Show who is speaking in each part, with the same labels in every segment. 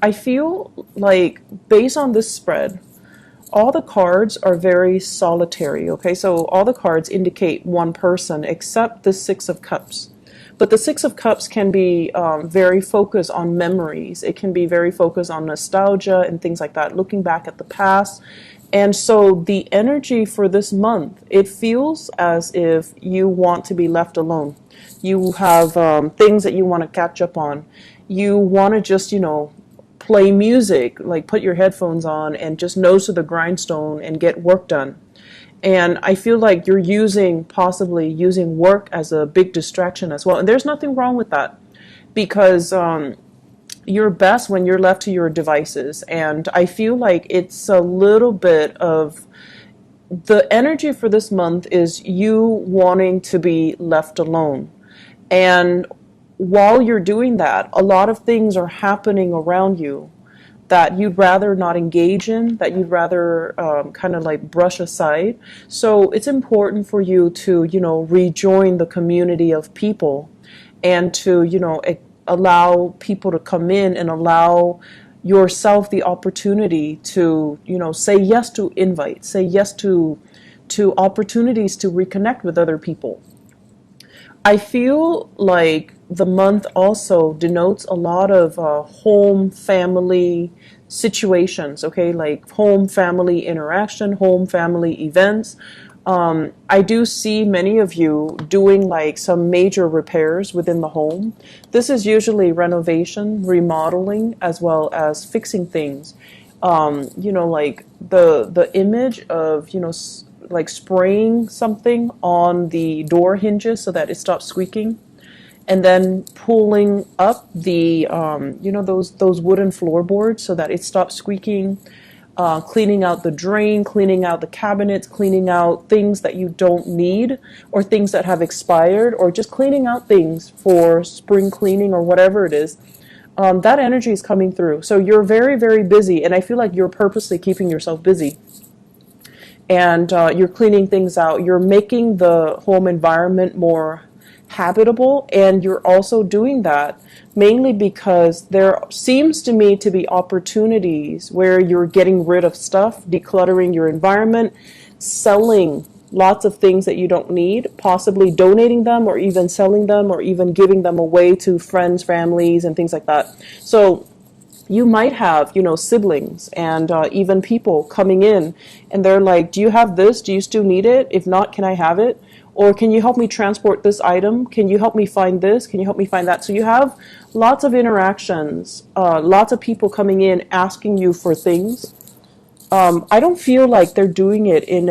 Speaker 1: I feel like based on this spread, all the cards are very solitary, okay? So all the cards indicate one person except the Six of Cups. But the Six of Cups can be very focused on memories. It can be very focused on nostalgia and things like that, looking back at the past. And so the energy for this month, it feels as if you want to be left alone. You have things that you want to catch up on. You want to just, play music, like put your headphones on and just nose to the grindstone and get work done. And I feel like you're possibly using work as a big distraction as well. And there's nothing wrong with that because you're best when you're left to your devices. And I feel like it's a little bit of the energy for this month is you wanting to be left alone. And while you're doing that, a lot of things are happening around you that you'd rather not engage in, that you'd rather kind of like brush aside. So it's important for you to, rejoin the community of people and to, allow people to come in and allow yourself the opportunity to, say yes to invites, say yes to opportunities to reconnect with other people. I feel like the month also denotes a lot of home family situations, okay, like home family interaction, home family events. I do see many of you doing like some major repairs within the home. This is usually renovation, remodeling, as well as fixing things. Like the image of, like spraying something on the door hinges so that it stops squeaking, and then pulling up the those wooden floorboards so that it stops squeaking, cleaning out the drain, cleaning out the cabinets, cleaning out things that you don't need or things that have expired, or just cleaning out things for spring cleaning or whatever it is. That energy is coming through. So you're very, very busy, and I feel like you're purposely keeping yourself busy. And you're cleaning things out. You're making the home environment more habitable, and you're also doing that mainly because there seems to me to be opportunities where you're getting rid of stuff, decluttering your environment, selling lots of things that you don't need, possibly donating them or even selling them or even giving them away to friends, families, and things like that. So you might have, siblings and even people coming in, and they're like, do you have this? Do you still need it? If not, can I have it? Or can you help me transport this item? Can you help me find this? Can you help me find that? So you have lots of interactions, lots of people coming in asking you for things. I don't feel like they're doing it in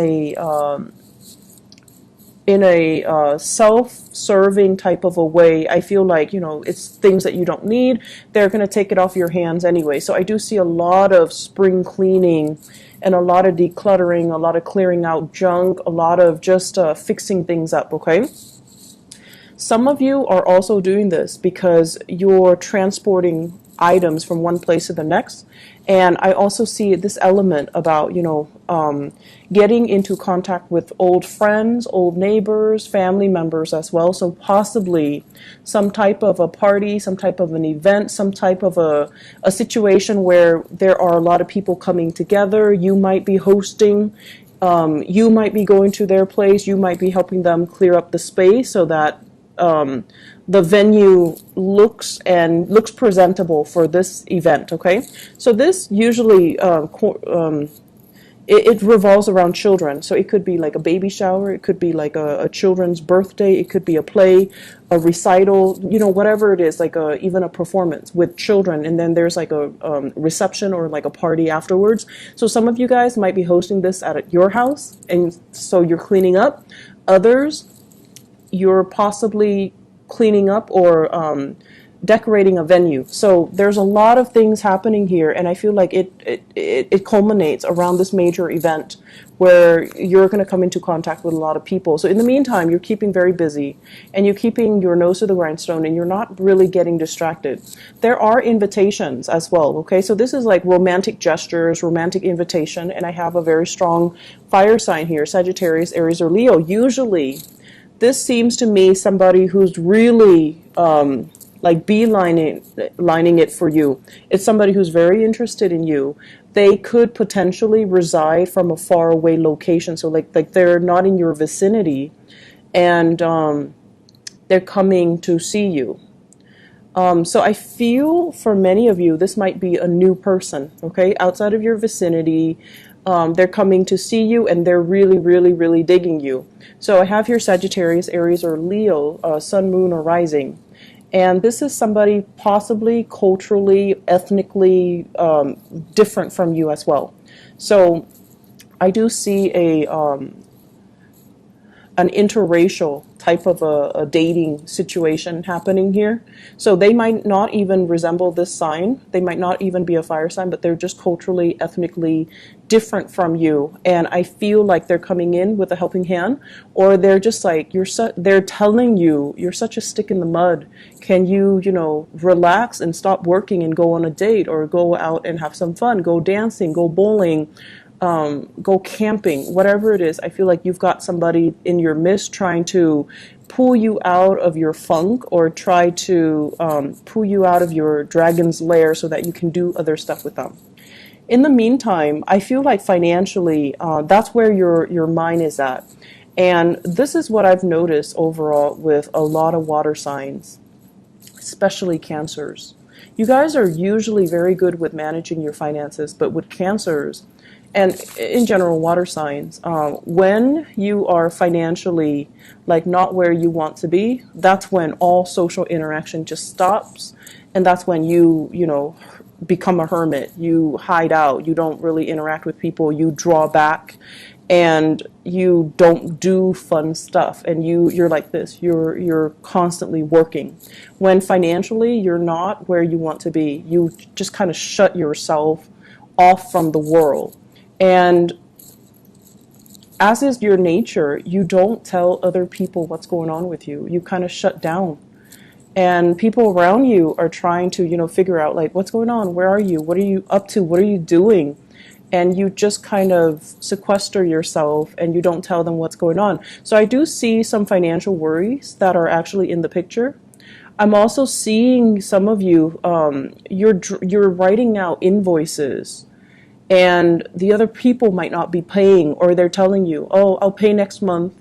Speaker 1: a self-serving type of a way. I feel like, it's things that you don't need. They're going to take it off your hands anyway. So I do see a lot of spring cleaning and a lot of decluttering, a lot of clearing out junk, a lot of just fixing things up, okay? Some of you are also doing this because you're transporting items from one place to the next. And I also see this element about, getting into contact with old friends, old neighbors, family members as well. So possibly some type of a party, some type of an event, some type of a situation where there are a lot of people coming together. You might be hosting, you might be going to their place, you might be helping them clear up the space so that the venue looks presentable for this event, okay? So this usually it revolves around children. So it could be like a baby shower, it could be like a children's birthday, it could be a play, a recital, whatever it is, like even a performance with children, and then there's like a reception or like a party afterwards. So some of you guys might be hosting this at your house, and so you're cleaning up. Others, you're possibly cleaning up or decorating a venue. So there's a lot of things happening here, and I feel like it culminates around this major event where you're going to come into contact with a lot of people. So in the meantime, you're keeping very busy, and you're keeping your nose to the grindstone, and you're not really getting distracted. There are invitations as well, okay? So this is like romantic gestures, romantic invitation, and I have a very strong fire sign here, Sagittarius, Aries, or Leo. Usually, this seems to me somebody who's really like lining it for you. It's somebody who's very interested in you. They could potentially reside from a far away location, so like they're not in your vicinity, and they're coming to see you. So I feel for many of you, this might be a new person, okay, outside of your vicinity. They're coming to see you, and they're really, really, really digging you. So I have here Sagittarius, Aries, or Leo, Sun, Moon, or Rising. And this is somebody possibly culturally, ethnically different from you as well. So I do see an interracial type of a dating situation happening here. So they might not even resemble this sign. They might not even be a fire sign, but they're just culturally, ethnically different from you. And I feel like they're coming in with a helping hand, or they're just like, they're telling you, you're such a stick in the mud. Can you, relax and stop working and go on a date, or go out and have some fun, go dancing, go bowling, go camping, whatever it is. I feel like you've got somebody in your midst trying to pull you out of your funk, or try to pull you out of your dragon's lair so that you can do other stuff with them. In the meantime, I feel like financially, that's where your mind is at. And this is what I've noticed overall with a lot of water signs, especially Cancers. You guys are usually very good with managing your finances, but with Cancers, and in general water signs, when you are financially like not where you want to be, that's when all social interaction just stops, and that's when you become a hermit. You hide out, you don't really interact with people, you draw back, and you don't do fun stuff, and you're like this, you're constantly working. When financially you're not where you want to be, you just kind of shut yourself off from the world. And as is your nature, you don't tell other people what's going on with you. You kind of shut down. And people around you are trying to, figure out like, what's going on? Where are you? What are you up to? What are you doing? And you just kind of sequester yourself, and you don't tell them what's going on. So I do see some financial worries that are actually in the picture. I'm also seeing some of you, you're writing out invoices, and the other people might not be paying, or they're telling you, oh, I'll pay next month,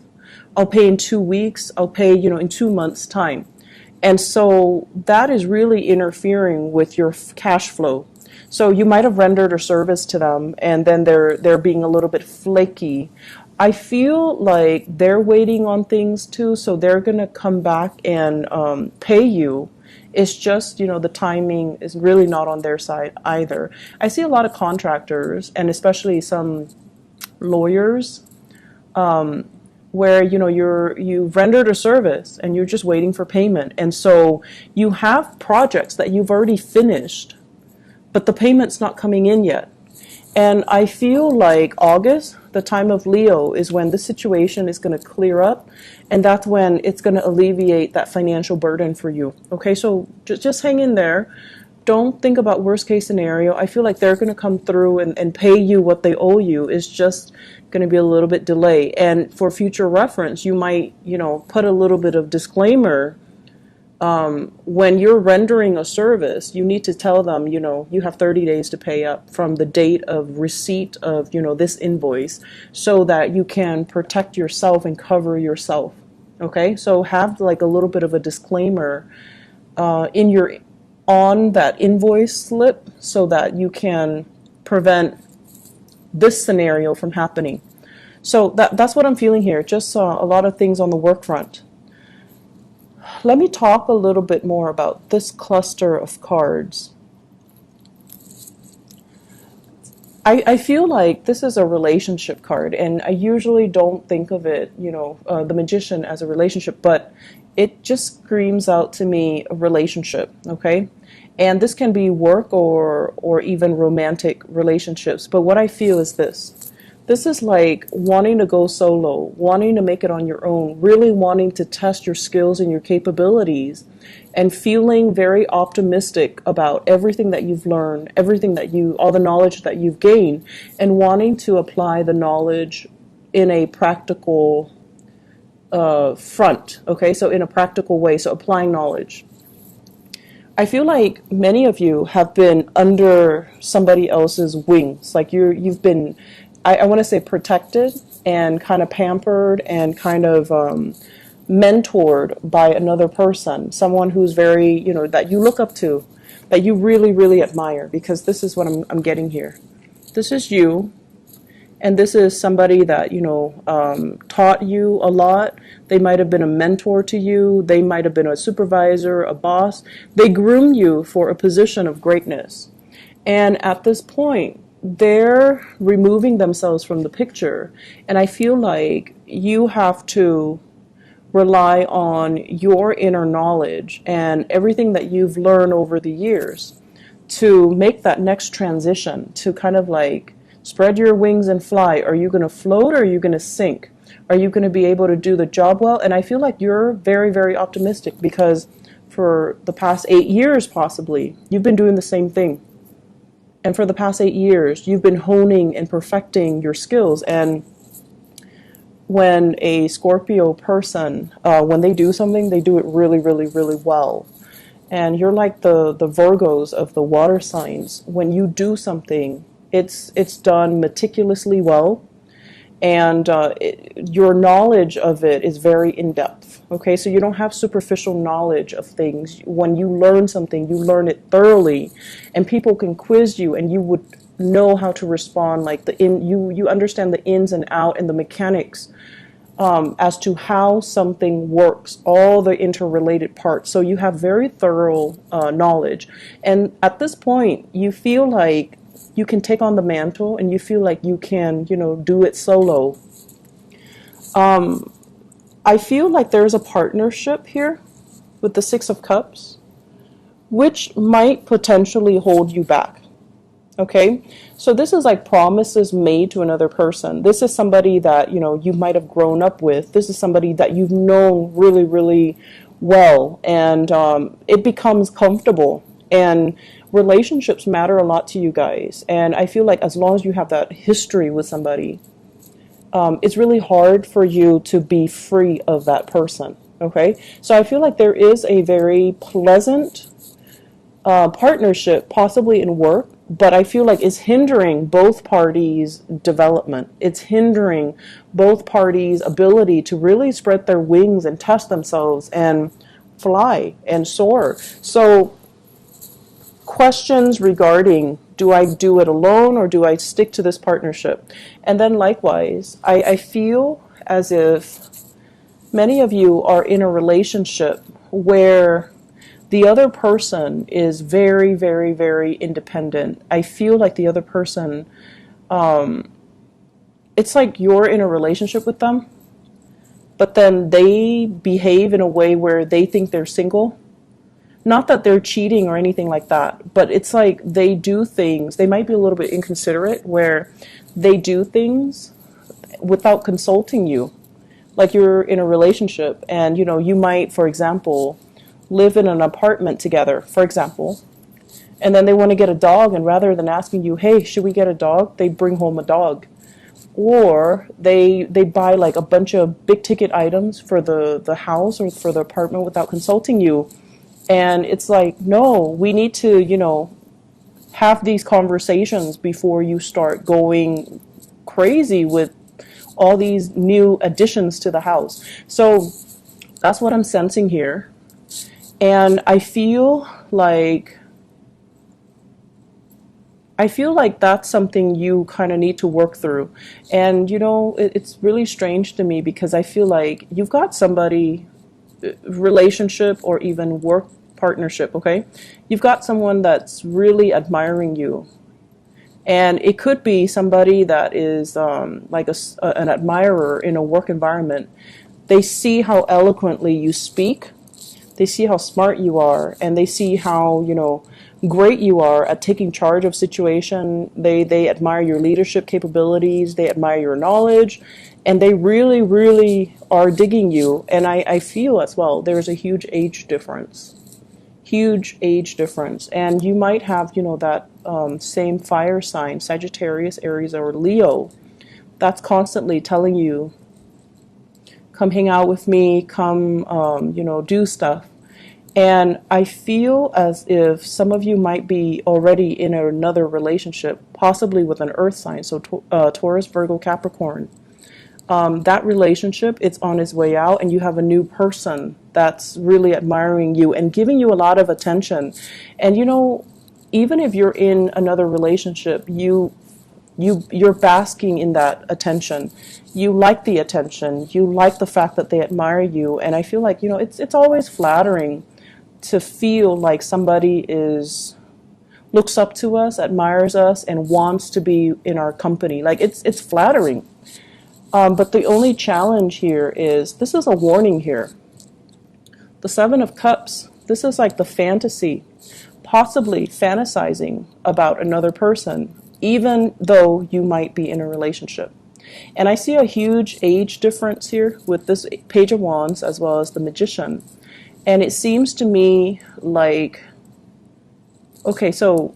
Speaker 1: I'll pay in 2 weeks, I'll pay, in 2 months' time. And so that is really interfering with your cash flow. So you might have rendered a service to them, and then they're being a little bit flaky. I feel like they're waiting on things too, so they're going to come back and pay you. It's just, the timing is really not on their side either. I see a lot of contractors, and especially some lawyers, where, you've rendered a service and you're just waiting for payment. And so you have projects that you've already finished, but the payment's not coming in yet. And I feel like August, the time of Leo, is when the situation is going to clear up, and that's when it's going to alleviate that financial burden for you. Okay, so just hang in there. Don't think about worst case scenario. I feel like they're going to come through and pay you what they owe you. It's just going to be a little bit delay. And for future reference, you might, put a little bit of disclaimer. When you're rendering a service, you need to tell them, you have 30 days to pay up from the date of receipt of, this invoice, so that you can protect yourself and cover yourself. Okay, so have like a little bit of a disclaimer on that invoice slip, so that you can prevent this scenario from happening. So that's what I'm feeling here. Just a lot of things on the work front. Let me talk a little bit more about this cluster of cards. I feel like this is a relationship card, and I usually don't think of it, the Magician, as a relationship, but it just screams out to me a relationship, okay? And this can be work or even romantic relationships. But what I feel is this. This is like wanting to go solo, wanting to make it on your own, really wanting to test your skills and your capabilities, and feeling very optimistic about everything that you've learned, all the knowledge that you've gained, and wanting to apply the knowledge in a practical front, okay? So in a practical way, so applying knowledge. I feel like many of you have been under somebody else's wings. Like you've been, I want to say, protected and kind of pampered and kind of mentored by another person, someone who's very, that you look up to, that you really, really admire, because this is what I'm getting here. This is you, and this is somebody that, taught you a lot. They might have been a mentor to you. They might have been a supervisor, a boss. They groom you for a position of greatness. And at this point, they're removing themselves from the picture. And I feel like you have to rely on your inner knowledge and everything that you've learned over the years to make that next transition, to kind of like spread your wings and fly. Are you going to float or are you going to sink? Are you going to be able to do the job well? And I feel like you're very, very optimistic, because for the past 8 years, possibly, you've been doing the same thing. And for the past 8 years, you've been honing and perfecting your skills. And when a Scorpio person, when they do something, they do it really, really, really well. And you're like the Virgos of the water signs. When you do something, it's done meticulously well, and your knowledge of it is very in-depth. Okay, so you don't have superficial knowledge of things. When you learn something, you learn it thoroughly, and people can quiz you, and you would know how to respond. Like you understand the ins and out and the mechanics as to how something works, all the interrelated parts. So you have very thorough knowledge, and at this point, you feel like you can take on the mantle, and you feel like you can, do it solo. I feel like there's a partnership here with the Six of Cups, which might potentially hold you back. Okay, so this is like promises made to another person. This is somebody that, you might have grown up with. This is somebody that you've known really, really well, and it becomes comfortable. And relationships matter a lot to you guys. And I feel like as long as you have that history with somebody, it's really hard for you to be free of that person. Okay, so I feel like there is a very pleasant partnership, possibly in work, but I feel like it's hindering both parties' development. It's hindering both parties' ability to really spread their wings and test themselves and fly and soar. So questions regarding, do I do it alone or do I stick to this partnership? And then likewise, I feel as if many of you are in a relationship where the other person is very, very, very independent. I feel like the other person, it's like you're in a relationship with them, but then they behave in a way where they think they're single. Not that they're cheating or anything like that, but it's like they do things, they might be a little bit inconsiderate, where they do things without consulting you. Like you're in a relationship and, you might, for example, live in an apartment together, for example, and then they want to get a dog, and rather than asking you, hey, should we get a dog, they bring home a dog. Or they buy like a bunch of big ticket items for the house or for the apartment without consulting you. And it's like, no, we need to, have these conversations before you start going crazy with all these new additions to the house. So that's what I'm sensing here. And I feel like that's something you kind of need to work through. And, it's really strange to me, because I feel like you've got somebody, relationship or even work partnership, okay? You've got someone that's really admiring you. And it could be somebody that is like an admirer in a work environment. They see how eloquently you speak. They see how smart you are, and they see how, great you are at taking charge of situation. They admire your leadership capabilities. They admire your knowledge, and they really, really are digging you. And I feel as well, there's a huge age difference. Huge age difference. And you might have, that same fire sign, Sagittarius, Aries, or Leo, that's constantly telling you, come hang out with me, come, do stuff. And I feel as if some of you might be already in another relationship, possibly with an earth sign, so Taurus, Virgo, Capricorn. That relationship, it's on its way out, and you have a new person that's really admiring you and giving you a lot of attention. And even if you're in another relationship, you're basking in that attention. You like the attention. You like the fact that they admire you. And I feel like, it's always flattering to feel like somebody looks up to us, admires us, and wants to be in our company. Like it's flattering. But the only challenge here is, this is a warning here. The Seven of Cups, this is like the fantasy, possibly fantasizing about another person, even though you might be in a relationship. And I see a huge age difference here with this Page of Wands as well as the Magician. And it seems to me like, okay, so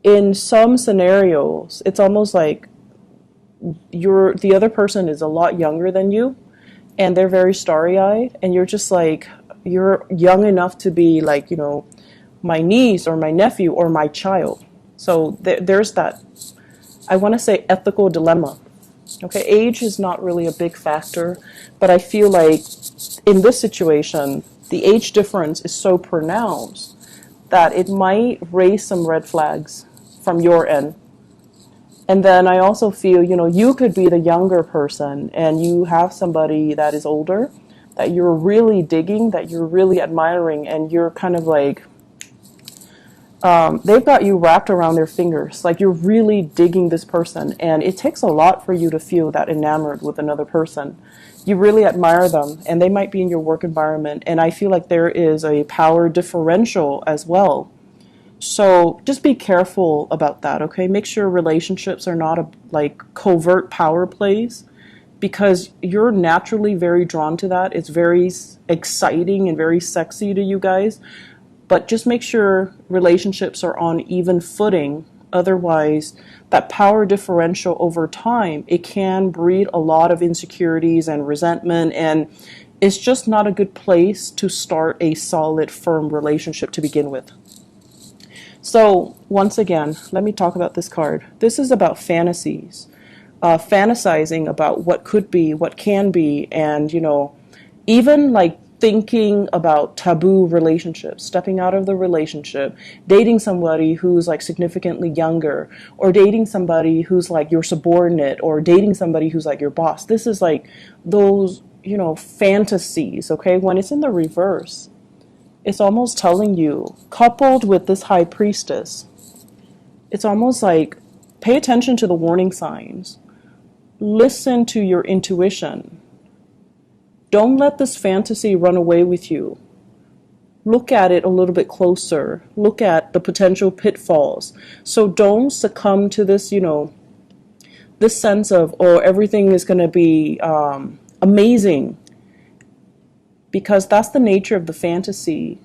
Speaker 1: in some scenarios, it's almost like the other person is a lot younger than you, and they're very starry-eyed, and you're just like, you're young enough to be like, my niece or my nephew or my child. So there's that, I want to say, ethical dilemma. Okay, age is not really a big factor, but I feel like in this situation, the age difference is so pronounced that it might raise some red flags from your end. And then I also feel, you could be the younger person and you have somebody that is older that you're really digging, that you're really admiring, and you're kind of like, they've got you wrapped around their fingers. Like, you're really digging this person, and it takes a lot for you to feel that enamored with another person. You really admire them, and they might be in your work environment, and I feel like there is a power differential as well. So just be careful about that, okay? Make sure relationships are not like covert power plays, because you're naturally very drawn to that. It's very exciting and very sexy to you guys. But just make sure relationships are on even footing. Otherwise, that power differential over time, it can breed a lot of insecurities and resentment, and it's just not a good place to start a solid, firm relationship to begin with. So once again, let me talk about this card. This is about fantasies, fantasizing about what could be, what can be, and even like thinking about taboo relationships, stepping out of the relationship, dating somebody who's like significantly younger, or dating somebody who's like your subordinate, or dating somebody who's like your boss. This is like those, fantasies, okay? When it's in the reverse, it's almost telling you, coupled with this High Priestess, it's almost like, pay attention to the warning signs. Listen to your intuition. Don't let this fantasy run away with you. Look at it a little bit closer. Look at the potential pitfalls. So don't succumb to this, this sense of, oh, everything is going to be amazing. Because that's the nature of the fantasy.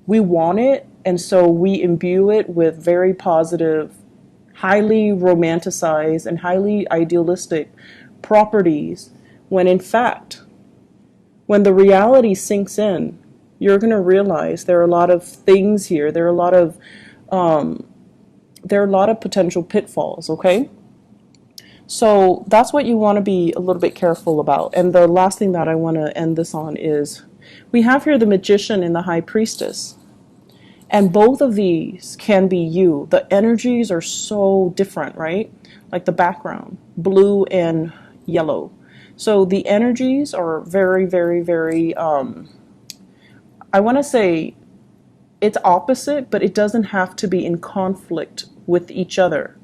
Speaker 1: We want it, and so we imbue it with very positive, highly romanticized, and highly idealistic properties, when in fact, when the reality sinks in, you're going to realize there are a lot of things here. There are a lot of potential pitfalls, okay? So that's what you want to be a little bit careful about. And the last thing that I want to end this on is, we have here the Magician and the High Priestess. And both of these can be you. The energies are so different, right? Like the background, blue and yellow. So the energies are very, very, very, I want to say it's opposite, but it doesn't have to be in conflict with each other.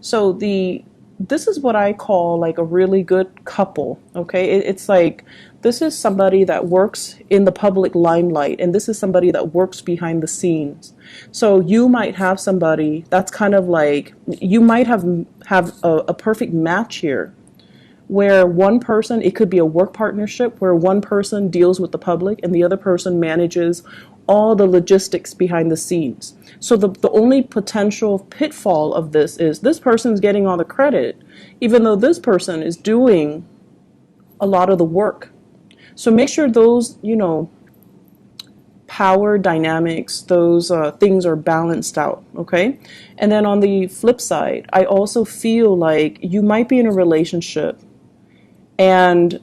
Speaker 1: So this is what I call like a really good couple, okay? It's like, this is somebody that works in the public limelight, and this is somebody that works behind the scenes. So you might have somebody that's kind of like, you might have a perfect match here, where one person, it could be a work partnership, where one person deals with the public and the other person manages all the logistics behind the scenes. So the only potential pitfall of this is this person's getting all the credit, even though this person is doing a lot of the work. So make sure those, power dynamics, those things are balanced out, okay? And then on the flip side, I also feel like you might be in a relationship and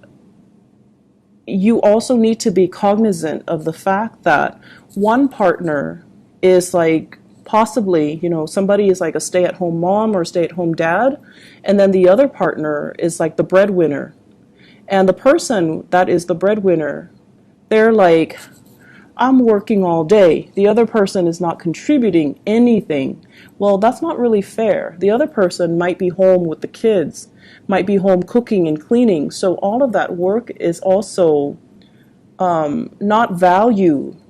Speaker 1: you also need to be cognizant of the fact that one partner is like possibly, you know, somebody is like a stay-at-home mom or stay-at-home dad, and then the other partner is like the breadwinner. And the person that is the breadwinner, they're like, I'm working all day. The other person is not contributing anything. Well, that's not really fair. The other person might be home with the kids, might be home cooking and cleaning. So all of that work is also not valued.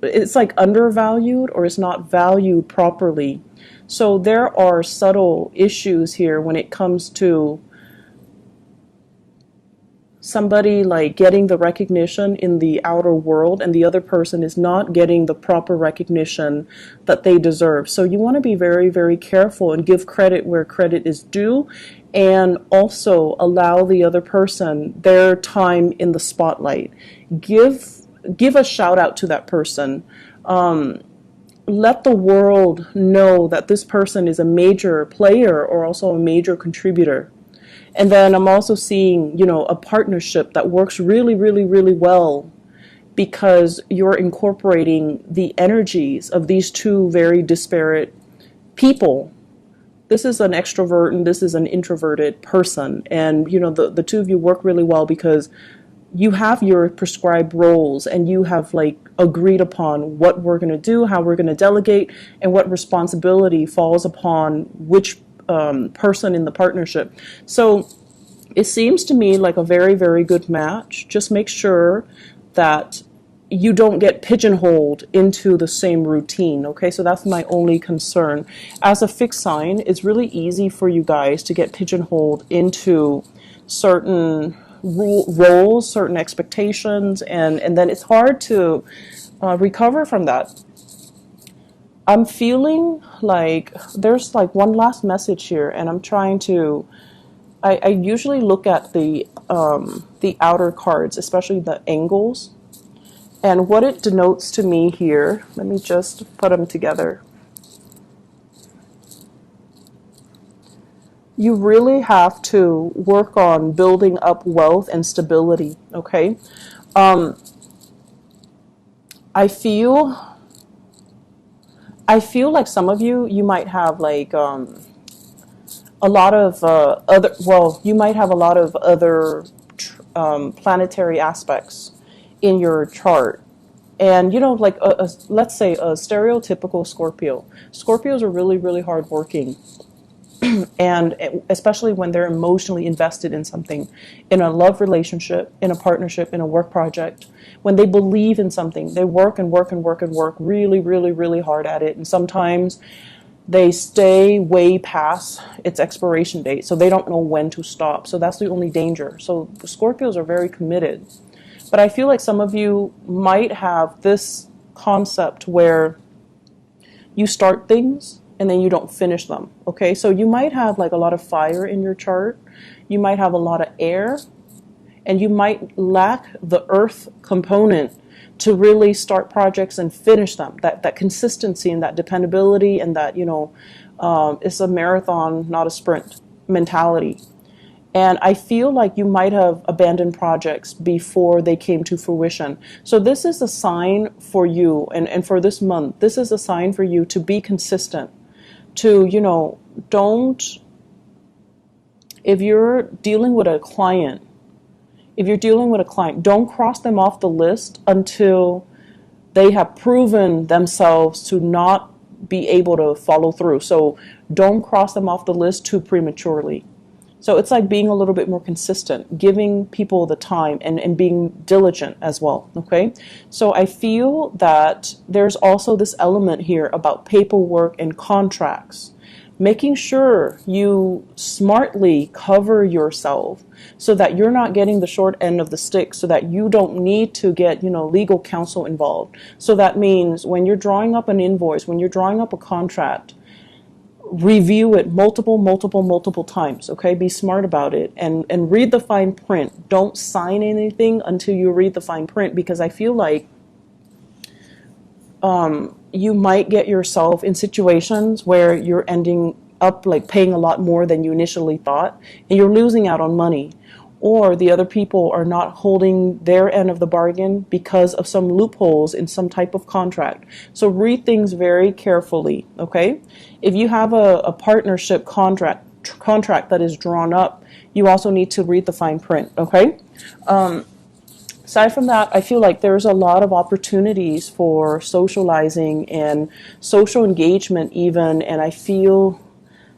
Speaker 1: It's like undervalued, or it's not valued properly. So there are subtle issues here when it comes to somebody like getting the recognition in the outer world and the other person is not getting the proper recognition that they deserve. So you want to be very, very careful and give credit where credit is due, and also allow the other person their time in the spotlight. Give a shout out to that person. Let the world know that this person is a major player or also a major contributor. And then I'm also seeing, you know, a partnership that works really, really, really well because you're incorporating the energies of these two very disparate people. This is an extrovert and this is an introverted person. And, you know, the two of you work really well because you have your prescribed roles and you have like agreed upon what we're going to do, how we're going to delegate, and what responsibility falls upon which person in the partnership. So it seems to me like a very, very good match. Just make sure that you don't get pigeonholed into the same routine, okay? So that's my only concern. As a fixed sign, it's really easy for you guys to get pigeonholed into certain roles, certain expectations, and then it's hard to recover from that. I'm feeling like there's like one last message here, and I'm trying to. I usually look at the outer cards, especially the angles, and what it denotes to me here. Let me just put them together. You really have to work on building up wealth and stability. Okay, I feel. I feel like some of you might have like a lot of you might have a lot of other planetary aspects in your chart. And, you know, like, let's say a stereotypical Scorpio. Scorpios are really, really hardworking. And especially when they're emotionally invested in something, in a love relationship, in a partnership, in a work project, when they believe in something, they work and work and work and work really, really, really hard at it. And sometimes they stay way past its expiration date, so they don't know when to stop. So that's the only danger. So the Scorpios are very committed. But I feel like some of you might have this concept where you start things and then you don't finish them, okay? So you might have like a lot of fire in your chart, you might have a lot of air, and you might lack the earth component to really start projects and finish them. That consistency and that dependability and that, you know, it's a marathon, not a sprint mentality. And I feel like you might have abandoned projects before they came to fruition. So this is a sign for you, and for this month, this is a sign for you to be consistent. To, you know, if you're dealing with a client, don't cross them off the list until they have proven themselves to not be able to follow through. So don't cross them off the list too prematurely. So it's like being a little bit more consistent, giving people the time and being diligent as well, okay? So I feel that there's also this element here about paperwork and contracts. Making sure you smartly cover yourself so that you're not getting the short end of the stick, so that you don't need to get, you know, legal counsel involved. So that means when you're drawing up an invoice, when you're drawing up a contract, review it multiple times, okay? Be smart about it and read the fine print. Don't sign anything until you read the fine print, because I feel like You might get yourself in situations where you're ending up like paying a lot more than you initially thought, and you're losing out on money. Or the other people are not holding their end of the bargain because of some loopholes in some type of contract. So read things very carefully, okay? If you have a partnership contract that is drawn up, you also need to read the fine print, okay? Aside from that, I feel like there's a lot of opportunities for socializing and social engagement even, and I feel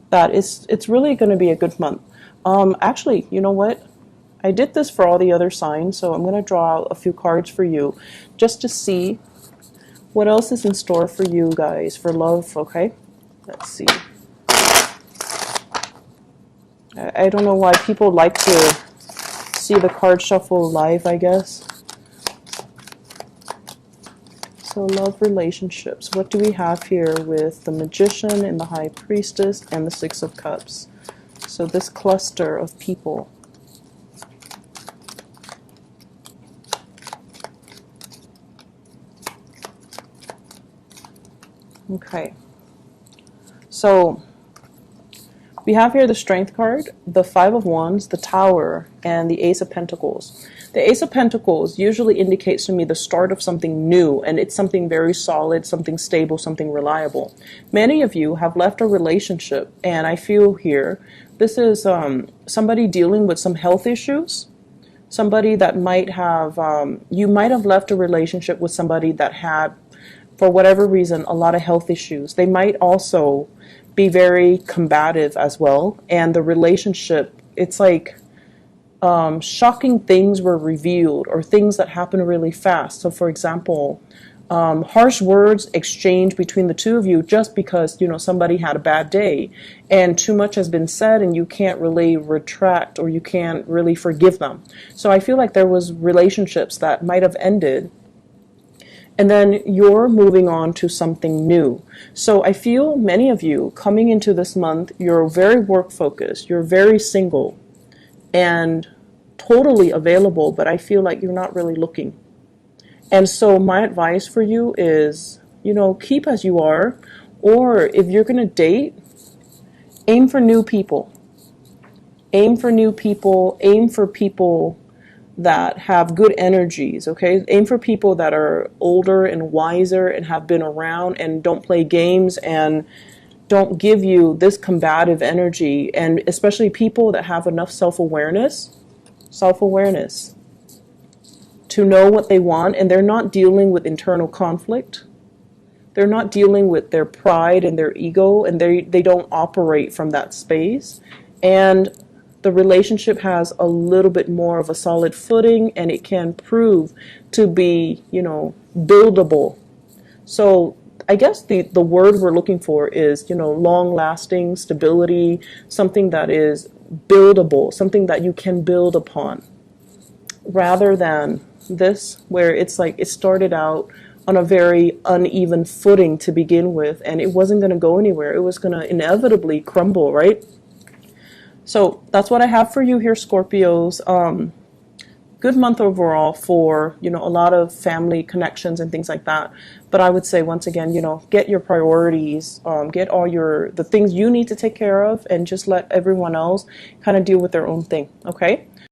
Speaker 1: that it's really going to be a good month. Actually, you know what? I did this for all the other signs, so I'm going to draw out a few cards for you just to see what else is in store for you guys for love, okay? Let's see. I don't know why people like to see the card shuffle live, I guess. So love, relationships. What do we have here with the Magician and the High Priestess and the Six of Cups? So this cluster of people. Okay. So we have here the Strength card, the Five of Wands, the Tower, and the Ace of Pentacles. The Ace of Pentacles usually indicates to me the start of something new, and it's something very solid, something stable, something reliable. Many of you have left a relationship, and I feel here this is somebody dealing with some health issues. Somebody that might have, you might have left a relationship with somebody that had, for whatever reason, a lot of health issues. They might also be very combative as well. And the relationship, it's like shocking things were revealed or things that happen really fast. So for example, harsh words exchanged between the two of you just because, you know, somebody had a bad day and too much has been said and you can't really retract or you can't really forgive them. So I feel like there was relationships that might have ended and then you're moving on to something new. So I feel many of you coming into this month, you're very work focused, you're very single and totally available, but I feel like you're not really looking. And so my advice for you is, you know, keep as you are, or if you're going to date, aim for new people. Aim for new people, aim for people that have good energies, okay? Aim for people that are older and wiser and have been around and don't play games and don't give you this combative energy, and especially people that have enough self-awareness to know what they want, and they're not dealing with internal conflict. They're not dealing with their pride and their ego, and they don't operate from that space. And the relationship has a little bit more of a solid footing, and it can prove to be, you know, buildable. So I guess the word we're looking for is, you know, long-lasting stability, something that is buildable, something that you can build upon, rather than this where it's like it started out on a very uneven footing to begin with, and it wasn't going to go anywhere. It was going to inevitably crumble, right? So that's what I have for you here, Scorpios. Good month overall for, you know, a lot of family connections and things like that. But I would say, once again, you know, get your priorities, get all the things you need to take care of, and just let everyone else kind of deal with their own thing, okay?